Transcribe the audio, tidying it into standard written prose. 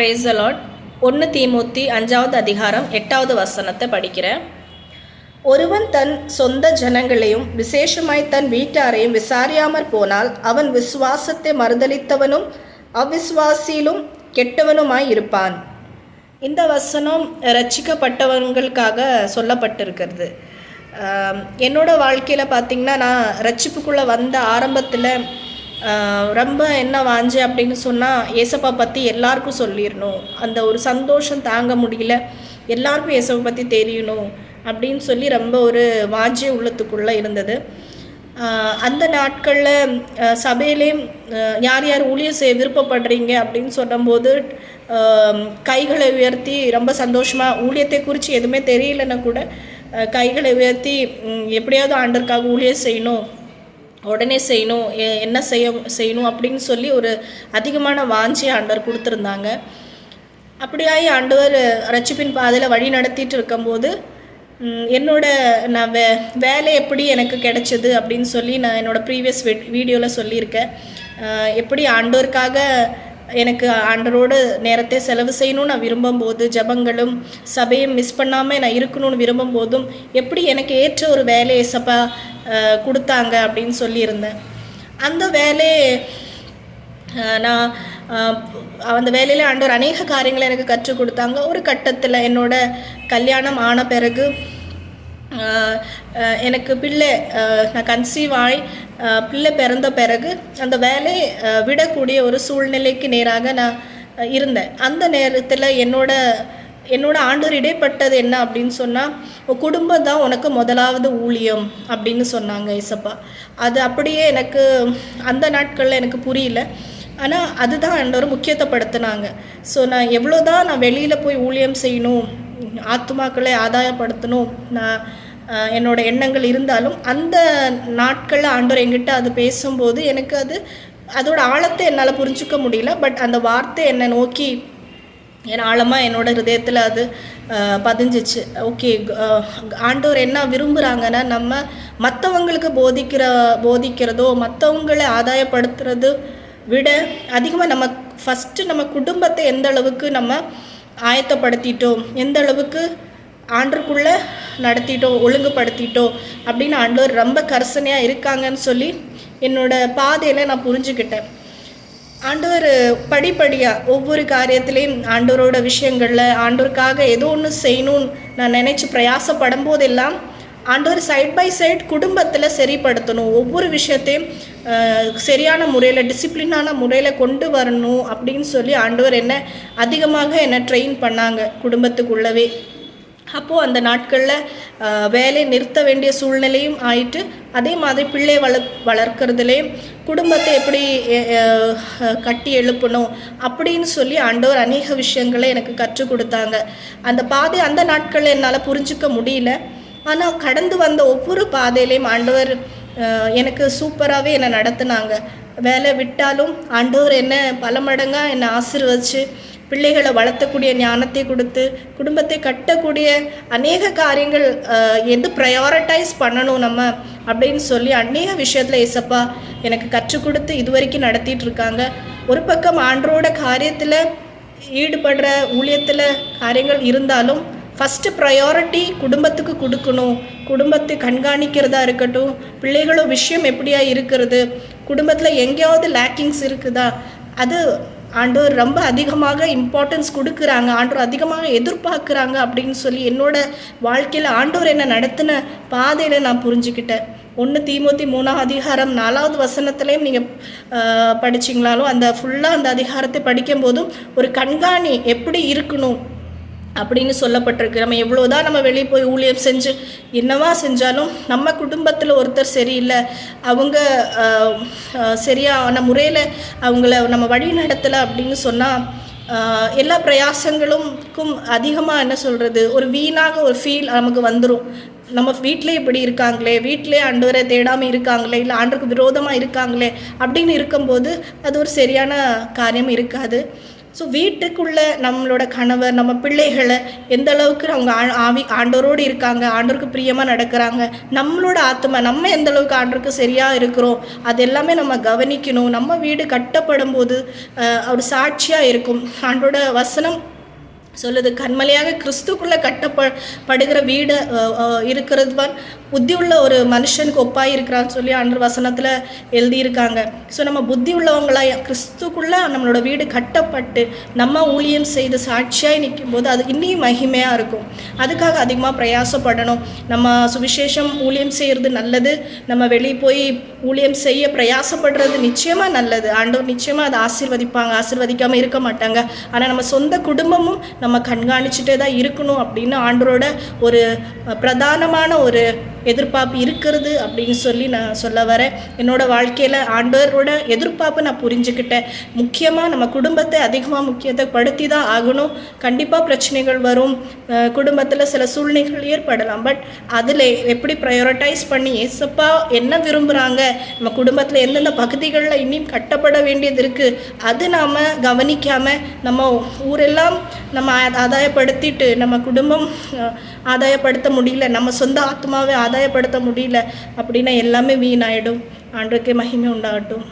Praise the Lord. 1 Timothy 5வது அதிகாரம் 8வது வசனத்தை படிக்கிறேன். ஒருவன் தன் சொந்த ஜனங்களையும் விசேஷமாய் தன் வீட்டாரையும் விசாரியாமற் போனால் அவன் விசுவாசத்தை மறுதலித்தவனும் அவ்விசுவாசியிலும் கெட்டவனுமாய் இருப்பான். இந்த வசனம் ரட்சிக்கப்பட்டவங்களுக்காக சொல்லப்பட்டிருக்கிறது. என்னோட வாழ்க்கையில் பார்த்திங்கன்னா, நான் ரட்சிப்புக்குள்ளே வந்த ஆரம்பத்தில் ரொம்ப என்ன வாஞ்சு அப்படின்னு சொன்னால், ஏசப்பா பற்றி எல்லாருக்கும் சொல்லிடணும், அந்த ஒரு சந்தோஷம் தாங்க முடியல, எல்லாருக்கும் ஏசப்பா பற்றி தெரியணும் அப்படின்னு சொல்லி ரொம்ப ஒரு வாஞ்சை உள்ளத்துக்குள்ளே இருந்தது. அந்த நாட்களில் சபையிலேயும் யார் யார் ஊழியம் செய்ய விருப்பப்படுறீங்க அப்படின்னு சொல்லும்போது கைகளை உயர்த்தி ரொம்ப சந்தோஷமாக, ஊழியத்தை குறித்து எதுவுமே தெரியலன்னா கூட கைகளை உயர்த்தி எப்படியாவது ஆண்டவருக்காக ஊழியம் செய்யணும், உடனே செய்யணும், என்ன செய்யணும் அப்படின்னு சொல்லி ஒரு அதிகமான வாஞ்சி ஆண்டவர் கொடுத்துருந்தாங்க. அப்படியாகி ஆண்டவர் ரட்சிப்பின் பாதையில் வழி நடத்திட்டு இருக்கும்போது நான் வேலை எப்படி எனக்கு கிடைச்சது அப்படின்னு சொல்லி நான் என்னோடய ப்ரீவியஸ் வீடியோவில் சொல்லியிருக்கேன். எப்படி ஆண்டவருக்காக எனக்கு ஆண்டவரோடு நேரத்தை செலவு செய்யணும்னு நான் விரும்பும்போது, ஜபங்களும் சபையும் மிஸ் பண்ணாமல் நான் இருக்கணும்னு விரும்பும்போதும் எப்படி எனக்கு ஏற்ற ஒரு வேலையை ஏசப்பா கொடுத்தாங்க அப்படின்னு சொல்லியிருந்தேன். அந்த வேலையை நான் அந்த வேலையில் ஆண்டவர் அநேக காரியங்களை எனக்கு கற்றுக் கொடுத்தாங்க. ஒரு கட்டத்தில் என்னோட கல்யாணம் ஆன பிறகு எனக்கு நான் கன்சீவ் ஆகி பிள்ளை பிறந்த பிறகு அந்த வேலையை விடக்கூடிய ஒரு சூழ்நிலைக்கு நேராக நான் இருந்தேன். அந்த நேரத்தில் என்னோட ஆண்டவர் இடைப்பட்டது என்ன அப்படின்னு சொன்னால், குடும்பம் தான் உனக்கு முதலாவது ஊழியம் அப்படின்னு சொன்னாங்க ஏசப்பா. அது அப்படியே எனக்கு அந்த நாட்களில் எனக்கு புரியல. ஆனால் அதுதான் ஆண்டவர் முக்கியத்துவப்படுத்தினாங்க. ஸோ நான் வெளியில் போய் ஊழியம் செய்யணும், ஆத்துமாக்களை ஆதாயப்படுத்தணும், நான் என்னோடய எண்ணங்கள் இருந்தாலும் அந்த நாட்களில் ஆண்டவர் என்கிட்ட அது பேசும்போது எனக்கு அதோட ஆழத்தை என்னால் புரிஞ்சிக்க முடியல. பட் அந்த வார்த்தை என்னை நோக்கி ஆழமாக என்னோடய ஹிருதயத்தில் அது பதிஞ்சிச்சு. ஓகே, ஆண்டவர் என்ன விரும்புகிறாங்கன்னா, நம்ம மற்றவங்களுக்கு போதிக்கிறதோ மற்றவங்களை ஆதாயப்படுத்துறது விட அதிகமாக நம்ம குடும்பத்தை எந்த அளவுக்கு நம்ம ஆயத்தப்படுத்திட்டோம், எந்த அளவுக்கு ஆண்டருக்குள்ளே நடத்திட்டோம், ஒழுங்குபடுத்திட்டோம் அப்படின்னு ஆண்டவர் ரொம்ப கரிசனையாக இருக்காங்கன்னு சொல்லி என்னோடய பாதையில் நான் புரிஞ்சுக்கிட்டேன். ஆண்டவர் படிப்படியாக ஒவ்வொரு காரியத்துலேயும் ஆண்டவரோட விஷயங்களில் ஆண்டவருக்காக ஏதோ ஒன்று செய்யணும்னு நான் நினச்சி பிரயாசப்படும் போதெல்லாம் ஆண்டவர் சைட் பை சைட் குடும்பத்தில் சரிப்படுத்தணும், ஒவ்வொரு விஷயத்தையும் சரியான முறையில் டிசிப்ளினான முறையில் கொண்டு வரணும் அப்படின்னு சொல்லி ஆண்டவர் அதிகமாக என்னை ட்ரெயின் பண்ணாங்க குடும்பத்துக்குள்ளவே. அப்போது அந்த நாட்களில் வேலையை நிறுத்த வேண்டிய சூழ்நிலையும் ஆயிட்டு, அதே மாதிரி பிள்ளை வளர்க்குறதுலேயும் குடும்பத்தை எப்படி கட்டி எழுப்பணும் அப்படின்னு சொல்லி ஆண்டவர் அநேக விஷயங்களை எனக்கு கற்றுக் கொடுத்தாங்க. அந்த பாதை அந்த நாட்களில் என்னால் புரிஞ்சிக்க முடியல. ஆனால் கடந்து வந்த ஒவ்வொரு பாதையிலையும் ஆண்டவர் எனக்கு சூப்பராகவே என்னை நடத்துனாங்க. வேலை விட்டாலும் ஆண்டவர் பல மடங்காக என்னை ஆசீர்வதிச்சு பிள்ளைகளை வளர்த்தக்கூடிய ஞானத்தை கொடுத்து குடும்பத்தை கட்டக்கூடிய அநேக காரியங்கள் எது ப்ரையாரிட்டைஸ் பண்ணணும் நம்ம அப்படின்னு சொல்லி அநேக விஷயத்தில் ஏசப்பா எனக்கு கற்றுக் கொடுத்து இதுவரைக்கும் நடத்திட்டு இருக்காங்க. ஒரு பக்கம் ஆண்டரோட காரியத்தில் ஈடுபடுற ஊழியத்தில் காரியங்கள் இருந்தாலும் ஃபஸ்ட்டு ப்ரையாரிட்டி குடும்பத்துக்கு கொடுக்கணும். குடும்பத்தை கண்காணிக்கிறதா இருக்கட்டும், பிள்ளைகளோ விஷயம் எப்படியா இருக்கிறது, குடும்பத்தில் எங்கேயாவது லேக்கிங்ஸ் இருக்குதா, அது ஆண்டவர் ரொம்ப அதிகமாக இம்பார்ட்டன்ஸ் கொடுக்குறாங்க, ஆண்டவர் அதிகமாக எதிர்பார்க்குறாங்க அப்படின்னு சொல்லி என்னோடய வாழ்க்கையில் ஆண்டவர் என்னை நடத்தின பாதையில் நான் புரிஞ்சுக்கிட்டேன். 1 தீமோத்தி 3ஆம் அதிகாரம் 4வது வசனத்துலேயும் நீங்கள் படிச்சிங்களாலும் அந்த ஃபுல்லாக அந்த அதிகாரத்தை படிக்கும்போதும் ஒரு கண்காணி எப்படி இருக்கணும் அப்படின்னு சொல்லப்பட்டிருக்கு. நம்ம எவ்வளோதான் நம்ம வெளியே போய் ஊழியம் செஞ்சு என்னவா செஞ்சாலும் நம்ம குடும்பத்தில் ஒருத்தர் சரியில்லை, அவங்க சரியான முறையில் அவங்கள நம்ம வழி நடத்தலை அப்படின்னு சொன்னால் எல்லா பிரயாசங்களுக்கும் அதிகமாக ஒரு வீணாக ஒரு ஃபீல் நமக்கு வந்துடும். நம்ம வீட்டிலே இப்படி இருக்காங்களே, வீட்டிலே ஆண்டவரை தேடாமல் இருக்காங்களே, இல்லை ஆண்டருக்கு விரோதமாக இருக்காங்களே அப்படின்னு இருக்கும்போது அது ஒரு சரியான காரியம் இருக்காது. ஸோ வீட்டுக்குள்ளே நம்மளோட கணவர், நம்ம பிள்ளைகளை எந்த அளவுக்கு அவங்க ஆண்டவரோடு இருக்காங்க, ஆண்டவருக்கு பிரியமாக நடக்கிறாங்க, நம்மளோட ஆத்மா நம்ம எந்த அளவுக்கு ஆண்டவருக்கு சரியாக இருக்கிறோம், அது எல்லாமே நம்ம கவனிக்கணும். நம்ம வீடு கட்டப்படும் போது ஒரு சாட்சியாக இருக்கும். ஆண்டோட வசனம் சொல்லுது, கண்மலையாக கிறிஸ்துக்குள்ளே கட்டப்படுகிற வீடு இருக்கிறதுவான் புத்தி உள்ள ஒரு மனுஷனுக்கு ஒப்பாய் இருக்கிறான்னு சொல்லி ஆண்டவர் வசனத்தில் எழுதியிருக்காங்க. ஸோ நம்ம புத்தி உள்ளவங்களாக கிறிஸ்துக்குள்ளே நம்மளோட வீடு கட்டப்பட்டு நம்ம ஊழியம் செய்து சாட்சியாக நிற்கும் போது அது இன்னும் மகிமையாக இருக்கும். அதுக்காக அதிகமாக பிரயாசப்படணும். நம்ம சுவிசேஷம் ஊழியம் செய்கிறது நல்லது, நம்ம வெளியே போய் ஊழியம் செய்ய பிரயாசப்படுறது நிச்சயமாக நல்லது. ஆண்டவர் நிச்சயமாக அதை ஆசீர்வதிப்பாங்க, ஆசீர்வதிக்காமல் இருக்க மாட்டாங்க. ஆனால் நம்ம சொந்த குடும்பமும் நம்ம கண்காணிச்சுட்டே தான் இருக்கணும் அப்படின்னு ஆண்டவரோட ஒரு பிரதானமான ஒரு எதிர்பார்ப்பு இருக்கிறது அப்படின்னு சொல்லி நான் சொல்ல வரேன். என்னோடய வாழ்க்கையில் ஆண்டவரோட எதிர்பார்ப்பை நான் புரிஞ்சுக்கிட்டேன். முக்கியமாக நம்ம குடும்பத்தை அதிகமாக முக்கியத்தைப்படுத்தி தான் ஆகணும். கண்டிப்பாக பிரச்சனைகள் வரும், குடும்பத்தில் சில சூழ்நிலைகள் ஏற்படலாம். பட் அதில் எப்படி ப்ரையாரிட்டைஸ் பண்ணி ஏசப்பா என்ன விரும்புகிறாங்க, நம்ம குடும்பத்தில் எந்தெந்த பகுதிகளில் இன்னும் கட்டப்பட வேண்டியது இருக்குது, அது நாம் கவனிக்காமல் நம்ம ஊரெல்லாம் நம்ம ஆதாயப்படுத்திட்டு நம்ம குடும்பம் ஆதாயப்படுத்த முடியல, நம்ம சொந்த ஆத்மாவை ஆதாயப்படுத்த முடியல அப்படின்னா எல்லாமே வீணாயிடும். ஆண்டவருக்கே மகிமை உண்டாகட்டும்.